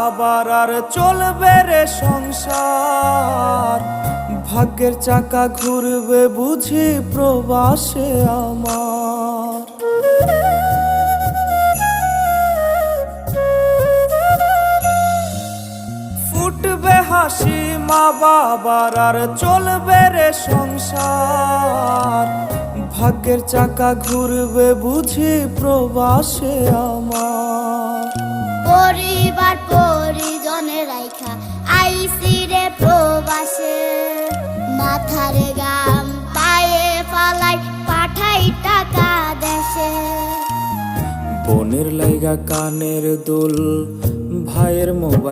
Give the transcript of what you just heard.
আবার আর চলবে রে সংসার, ভাগ্যের চাকা ঘুরবে বুঝি প্রবাসে আমার। ফুটবে হাসি মা বাবার আর চলবে রে সংসার, ভাগ্যের চাকা ঘুরবে বুঝি প্রবাসে আমার। পরিবার পরিজনে রাইখা আইসি রে প্রবাসে, মাথারে গাম পায়ে ফালাই পাঠাই টাকা দেশে। বোনের লাইগা কানের দুল, ভাইয়ের মোবাইল